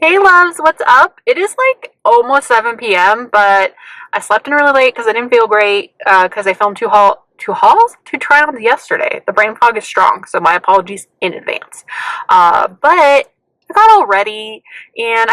Hey loves, what's up? It is like almost 7 p.m., but I slept in really late because I didn't feel great because I filmed two try-ons yesterday. The brain fog is strong, so my apologies in advance. But I got all ready and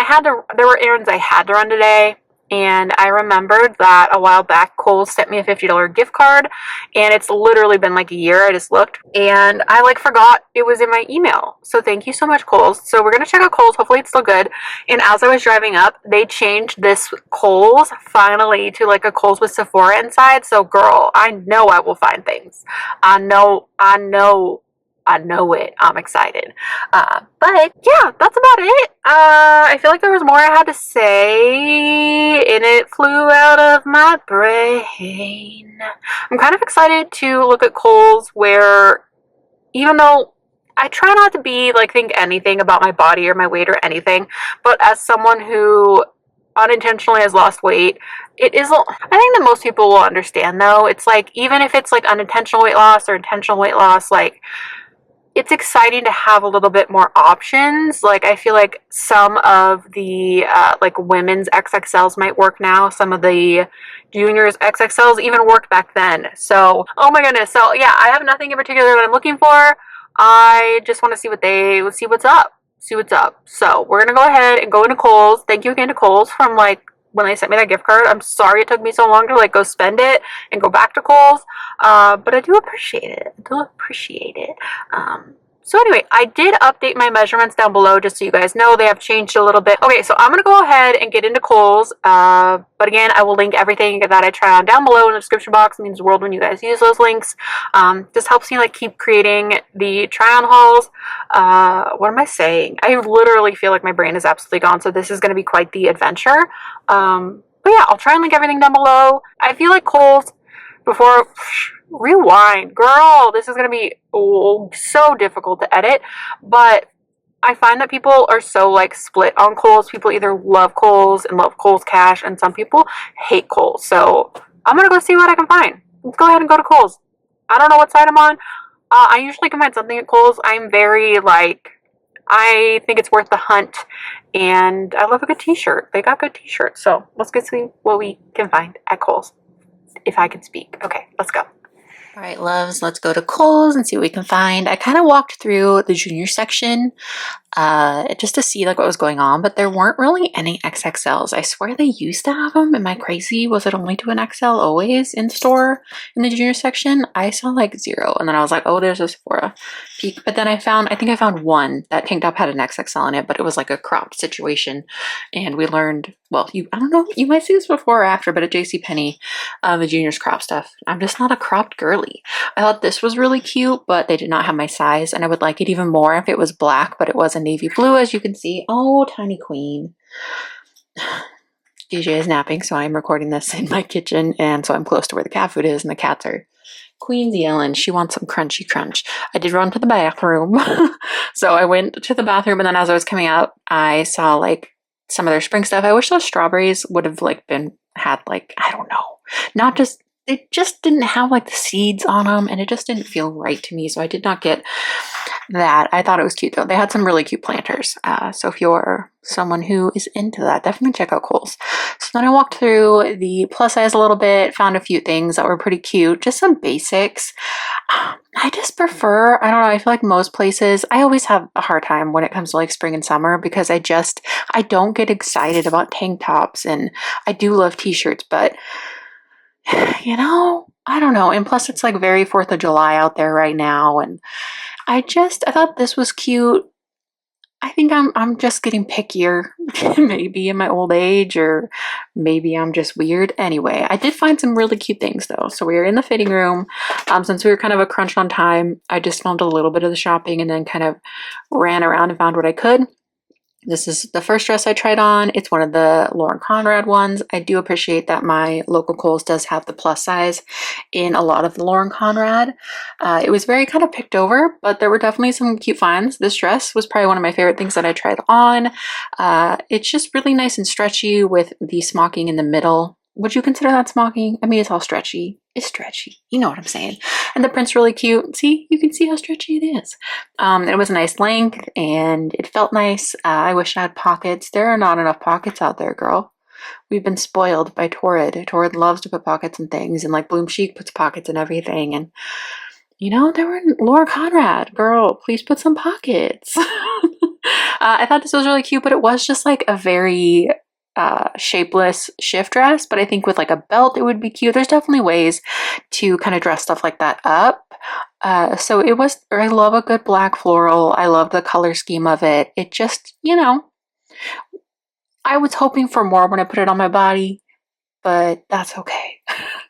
there were errands I had to run today. And I remembered that a while back, Kohl's sent me a $50 gift card, and it's literally been like a year. I just looked, and I like forgot it was in my email. So thank you so much, Kohl's. So we're gonna check out Kohl's. Hopefully it's still good. And as I was driving up, they changed this Kohl's finally to like a Kohl's with Sephora inside. So girl, I know I will find things. I know it. I'm excited. But yeah, that's about it. I feel like there was more I had to say, and it flew out of my brain. I'm kind of excited to look at Kohl's, where even though I try not to be like think anything about my body or my weight or anything, but as someone who unintentionally has lost weight, it is, I think that most people will understand though. It's like, even if it's like unintentional weight loss or intentional weight loss, like, it's exciting to have a little bit more options. Like, I feel like some of the like women's XXLs might work now. Some of the juniors XXLs even worked back then. So, oh my goodness. So yeah, I have nothing in particular that I'm looking for. I just want to see what's up. See what's up. So we're gonna go ahead and go into Kohl's. Thank you again to Kohl's from like when they sent me that gift card. I'm sorry it took me so long to like go spend it and go back to Kohl's, but I do appreciate it. So anyway, I did update my measurements down below just so you guys know they have changed a little bit. Okay, so I'm gonna go ahead and get into Kohl's, but again, I will link everything that I try on down below in the description box. It means the world when you guys use those links. This helps me like keep creating the try on hauls. What am I saying? I literally feel like my brain is absolutely gone, so this is gonna be quite the adventure. But yeah, I'll try and link everything down below. I feel like Kohl's, before rewind, girl, this is gonna be so difficult to edit, but I find that people are so like split on Kohl's. People either love Kohl's and love Kohl's Cash, and some people hate Kohl's. So I'm gonna go see what I can find. Let's go ahead and go to Kohl's. I don't know what side I'm on. I usually can find something at Kohl's. I'm very like, I think it's worth the hunt, and I love a good t-shirt. They got good t-shirts, so let's go see what we can find at Kohl's. If I can speak. Okay, let's go. All right, loves, let's go to Kohl's and see what we can find. I kind of walked through the junior section just to see like what was going on, but there weren't really any XXLs. I swear they used to have them. Am I crazy? Was it only to an XL always in store in the junior section? I saw like 0, and then I was like, oh, there's a Sephora peak. But then I think I found one that tank top had an XXL in it, but it was like a cropped situation, and we learned, well, I don't know, you might see this before or after, but at JCPenney, the juniors crop stuff, I'm just not a cropped girly. I thought this was really cute, but they did not have my size, and I would like it even more if it was black, but it was a navy blue, as you can see. Oh, tiny queen. DJ is napping, so I'm recording this in my kitchen, and so I'm close to where the cat food is, and the cats are. Queen's yelling. She wants some crunchy crunch. I did run to the bathroom. So I went to the bathroom, and then as I was coming out, I saw like some of their spring stuff. I wish those strawberries would have like had like, I don't know, not just, they just didn't have like the seeds on them, and it just didn't feel right to me, so I did not get that. I thought it was cute though. They had some really cute planters, so if you're someone who is into that, definitely check out Kohl's. So then I walked through the plus size a little bit, found a few things that were pretty cute, just some basics. I just prefer, I don't know, I feel like most places, I always have a hard time when it comes to like spring and summer, because I don't get excited about tank tops, and I do love t-shirts, but you know, I don't know. And plus it's like very 4th of July out there right now, and I thought this was cute. I think I'm just getting pickier, maybe in my old age, or maybe I'm just weird. Anyway, I did find some really cute things though. So we were in the fitting room. Since we were kind of a crunch on time, I just filmed a little bit of the shopping and then kind of ran around and found what I could. This is the first dress I tried on. It's one of the Lauren Conrad ones. I do appreciate that my local Kohl's does have the plus size in a lot of the Lauren Conrad. It was very kind of picked over, but there were definitely some cute finds. This dress was probably one of my favorite things that I tried on. It's just really nice and stretchy with the smocking in the middle, would you consider that smocking? I mean, it's all stretchy. It's stretchy. You know what I'm saying. And the print's really cute. See, you can see how stretchy it is. It was a nice length and it felt nice. I wish I had pockets. There are not enough pockets out there, girl. We've been spoiled by Torrid. Torrid loves to put pockets in things, and like Bloom Chic puts pockets in everything. And you know, there were Laura Conrad, girl, please put some pockets. I thought this was really cute, but it was just like a very shapeless shift dress, but I think with like a belt it would be cute. There's definitely ways to kind of dress stuff like that up. So it was, I love a good black floral. I love the color scheme of it. It just, you know, I was hoping for more when I put it on my body, but that's okay.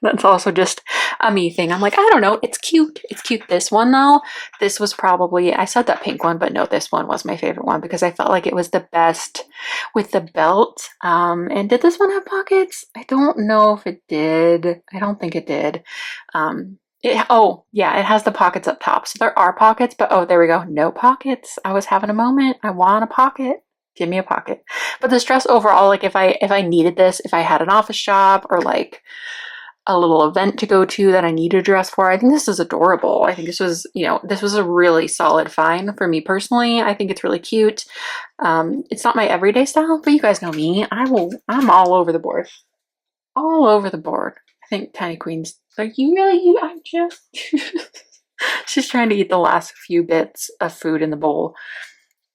That's also just a me thing. I'm like, I don't know. It's cute. It's cute. This one though, this was probably, I said that pink one, but no, this one was my favorite one because I felt like it was the best with the belt. And did this one have pockets? I don't know if it did. I don't think it did. Oh yeah, it has the pockets up top. So there are pockets, but oh, there we go. No pockets. I was having a moment. I want a pocket. Give me a pocket. But this dress overall, like if I needed this, if I had an office job or like a little event to go to that I needed a dress for, I think this is adorable. I think this was, you know, this was a really solid find for me personally. I think it's really cute. It's not my everyday style, but you guys know me. I'm all over the board. All over the board. I think Tiny Queen's like, I'm just, she's trying to eat the last few bits of food in the bowl.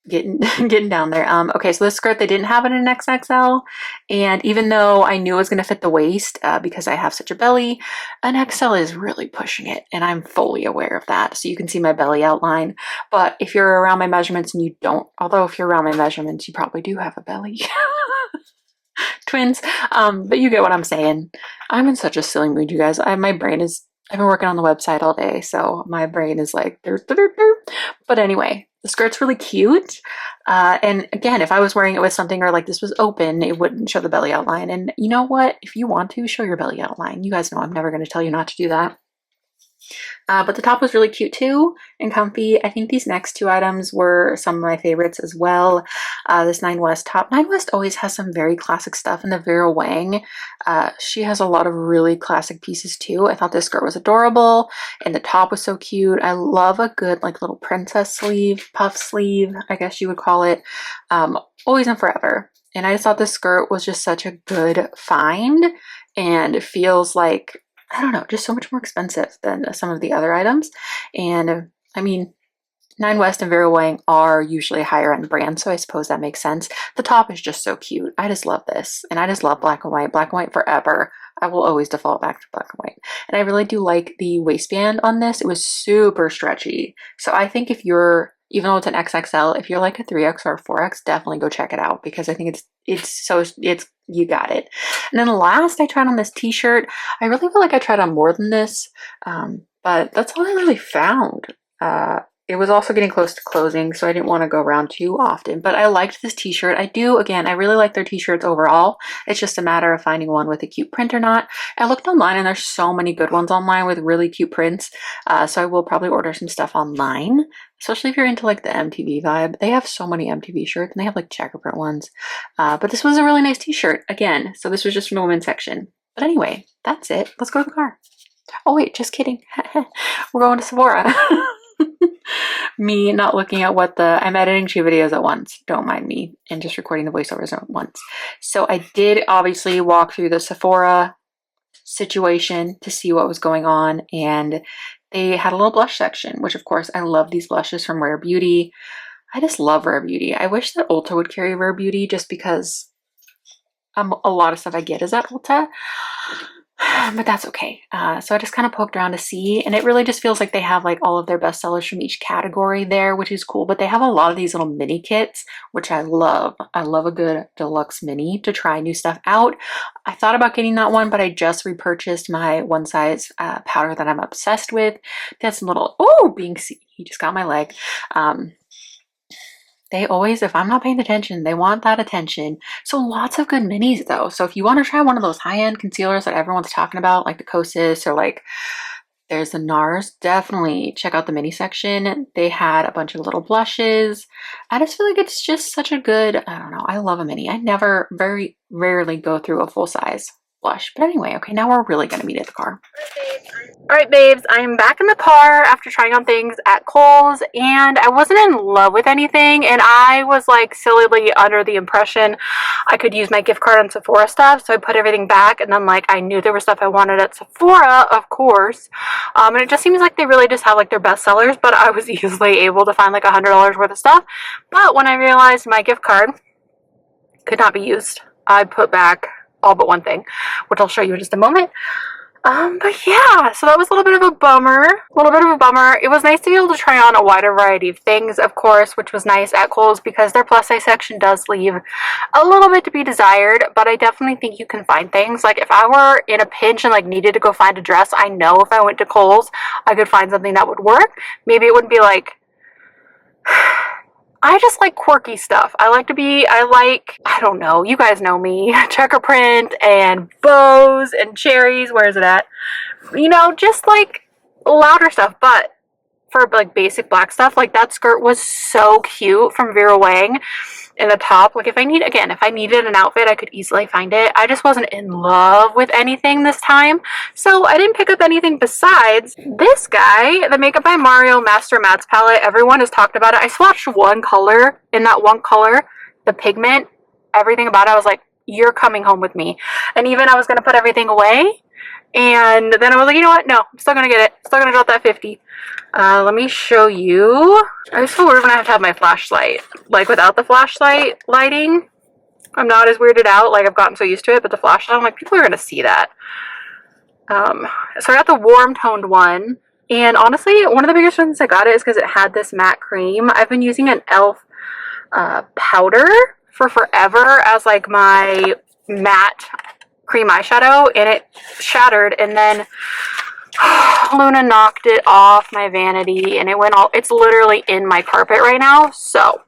Getting down there. Okay, so this skirt, they didn't have it in XXL, and even though I knew it was going to fit the waist because I have such a belly, an XL is really pushing it, and I'm fully aware of that. So you can see my belly outline, but if you're around my measurements and you don't, although if you're around my measurements, you probably do have a belly. Twins. But you get what I'm saying. I'm in such a silly mood, you guys. I've been working on the website all day, so my brain is like, but anyway, the skirt's really cute. And again, if I was wearing it with something or like this was open, it wouldn't show the belly outline. And you know what? If you want to show your belly outline, you guys know I'm never going to tell you not to do that. But the top was really cute too and comfy. I think these next two items were some of my favorites as well. This Nine West top. Nine West always has some very classic stuff, and the Vera Wang, she has a lot of really classic pieces too. I thought this skirt was adorable and the top was so cute. I love a good like little princess sleeve, puff sleeve, I guess you would call it. Always and forever. And I just thought this skirt was just such a good find, and it feels like, I don't know, just so much more expensive than some of the other items. And I mean, Nine West and Vera Wang are usually higher end brands, so I suppose that makes sense. The top is just so cute. I just love this. And I just love black and white. Black and white forever. I will always default back to black and white. And I really do like the waistband on this. It was super stretchy. So I think if you're, even though it's an XXL, if you're like a 3X or a 4X, definitely go check it out because I think it's you got it. And then last, I tried on this t-shirt. I really feel like I tried on more than this, but that's all I really found. It was also getting close to closing, so I didn't want to go around too often, but I liked this t-shirt. I really like their t-shirts overall. It's just a matter of finding one with a cute print or not. I looked online and there's so many good ones online with really cute prints, so I will probably order some stuff online, especially if you're into like the MTV vibe. They have so many MTV shirts and they have like checker print ones, but this was a really nice t-shirt again. So this was just from the women's section. But anyway, that's it. Let's go to the car. Oh wait, just kidding. We're going to Sephora. Me not looking at I'm editing 2 videos at once, don't mind me, and just recording the voiceovers at once. So I did obviously walk through the Sephora situation to see what was going on, and they had a little blush section, which of course I love these blushes from Rare Beauty. I just love Rare Beauty. I wish that Ulta would carry Rare Beauty just because a lot of stuff I get is at Ulta. But that's okay. So I just kind of poked around to see, and it really just feels like they have like all of their bestsellers from each category there, which is cool. But they have a lot of these little mini kits, which I love. I love a good deluxe mini to try new stuff out. I thought about getting that one, but I just repurchased my one size powder that I'm obsessed with. That's a little, oh, Binksy, he just got my leg. They always, if I'm not paying attention, they want that attention. So lots of good minis though. So if you want to try one of those high-end concealers that everyone's talking about, like the Kosas or like there's the NARS, definitely check out the mini section. They had a bunch of little blushes. I just feel like it's just such a good, I don't know, I love a mini. I very rarely go through a full size. blush. But anyway, okay, now we're really gonna meet at the car. Alright babes, I'm back in the car after trying on things at Kohl's, and I wasn't in love with anything, and I was like sillily under the impression I could use my gift card on Sephora stuff, so I put everything back, and then like I knew there was stuff I wanted at Sephora, of course, and it just seems like they really just have like their best sellers, but I was easily able to find like $100 worth of stuff. But when I realized my gift card could not be used, I put back all but one thing, which I'll show you in just a moment. But yeah, so that was a little bit of a bummer. It was nice to be able to try on a wider variety of things, of course, which was nice at Kohl's because their plus size section does leave a little bit to be desired, but I definitely think you can find things. Like if I were in a pinch and like needed to go find a dress, I know if I went to Kohl's, I could find something that would work. Maybe it wouldn't be like... I just like quirky stuff. I don't know, you guys know me, checker print and bows and cherries, where is it at? You know, just like louder stuff, but for like basic black stuff, like that skirt was so cute from Vera Wang. In the top, like if I needed an outfit, I could easily find it. I just wasn't in love with anything this time, so I didn't pick up anything besides this guy, the Makeup by Mario Master Mattes palette. Everyone has talked about it. I swatched one color, in that one color, the pigment, everything about it, I was like, you're coming home with me. And even I was going to put everything away, and then I was like, you know what, no, I'm still going to get it. Still going to drop that 50. Let me show you. I just feel weird when I have to have my flashlight. Like without the flashlight lighting, I'm not as weirded out. Like I've gotten so used to it, but the flashlight, I'm like, people are going to see that. So I got the warm toned one. And honestly, one of the biggest reasons I got it is because it had this matte cream. I've been using an e.l.f. Powder for forever as like my matte cream eyeshadow, and it shattered, and then Luna knocked it off my vanity, and it went all, it's literally in my carpet right now, so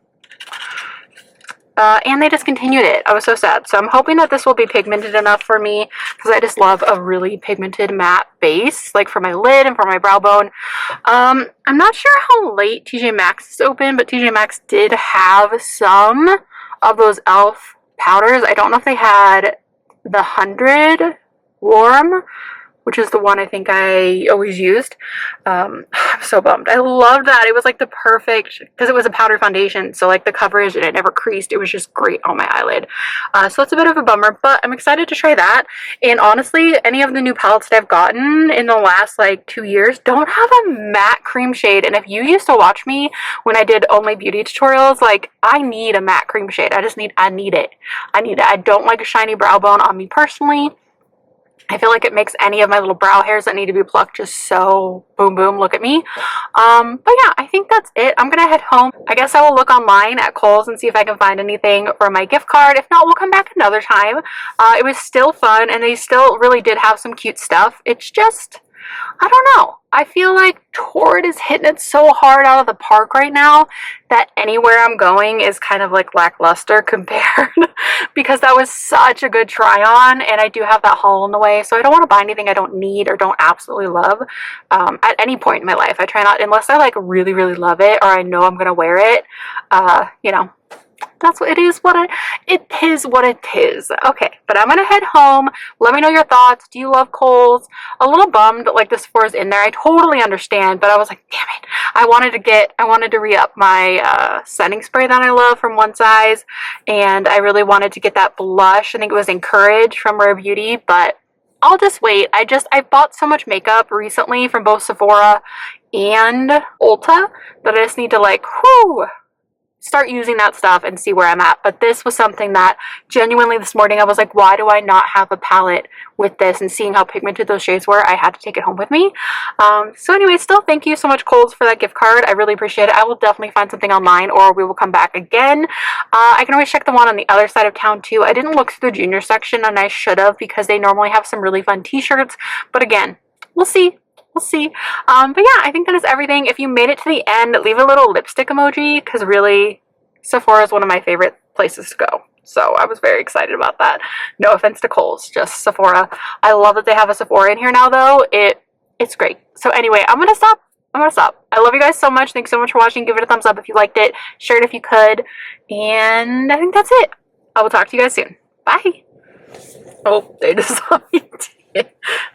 and they discontinued it. I was so sad. So I'm hoping that this will be pigmented enough for me, because I just love a really pigmented matte base, like for my lid and for my brow bone. I'm not sure how late TJ Maxx is open, but TJ Maxx did have some of those e.l.f. powders. I don't know if they had the 100 warm, which is the one I think I always used. I'm so bummed. I loved that. It was like the perfect, because it was a powder foundation, so like the coverage and it never creased. It was just great on my eyelid. So it's a bit of a bummer, but I'm excited to try that. And honestly, any of the new palettes that I've gotten in the last like 2 years don't have a matte cream shade. And if you used to watch me when I did only beauty tutorials, like I need a matte cream shade. I need it. I don't like a shiny brow bone on me personally. I feel like it makes any of my little brow hairs that need to be plucked just so boom boom, look at me. But yeah, I think that's it. I'm gonna head home. I guess I will look online at Kohl's and see if I can find anything for my gift card. If not, we'll come back another time. It was still fun, and they still really did have some cute stuff. It's just, I don't know. I feel like Torrid is hitting it so hard out of the park right now that anywhere I'm going is kind of like lackluster compared, because that was such a good try on, and I do have that haul in the way, so I don't want to buy anything I don't need or don't absolutely love at any point in my life. I try not, unless I like really, really love it or I know I'm going to wear it, you know. That's what it is. It is. Okay, but I'm gonna head home. Let me know your thoughts. Do you love Kohl's? A little bummed that like this Sephora's in there. I totally understand, but I was like, damn it. I wanted to re-up my setting spray that I love from One Size, and I really wanted to get that blush. I think it was Encourage from Rare Beauty, but I'll just wait. I bought so much makeup recently from both Sephora and Ulta that I just need to like, whoo, start using that stuff and see where I'm at. But this was something that genuinely this morning I was like, why do I not have a palette with this? And seeing how pigmented those shades were, I had to take it home with me. So anyway, still thank you so much, Kohl's, for that gift card. I really appreciate it. I will definitely find something online, or we will come back again. I can always check the one on the other side of town too. I didn't look through the junior section, and I should have, because they normally have some really fun t-shirts, but again, we'll see. We'll see. But yeah, I think that is everything. If you made it to the end, leave a little lipstick emoji, because really, Sephora is one of my favorite places to go. So I was very excited about that. No offense to Kohl's, just Sephora. I love that they have a Sephora in here now, though. It's great. So anyway, I'm going to stop. I love you guys so much. Thanks so much for watching. Give it a thumbs up if you liked it. Share it if you could. And I think that's it. I will talk to you guys soon. Bye. Oh, they just saw me. I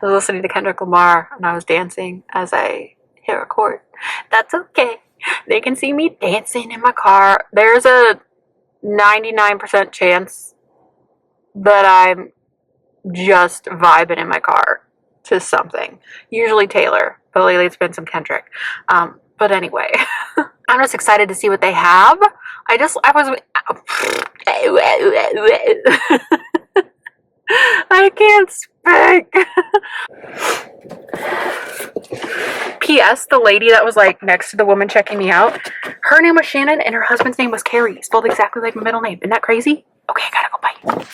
was listening to Kendrick Lamar and I was dancing as I hit record. That's okay. They can see me dancing in my car. There's a 99% chance that I'm just vibing in my car to something. Usually Taylor, but lately it's been some Kendrick. But anyway, I'm just excited to see what they have. I can't speak. P.S. The lady that was like next to the woman checking me out, her name was Shannon and her husband's name was Carrie, spelled exactly like my middle name. Isn't that crazy? Okay, I gotta go. Bye.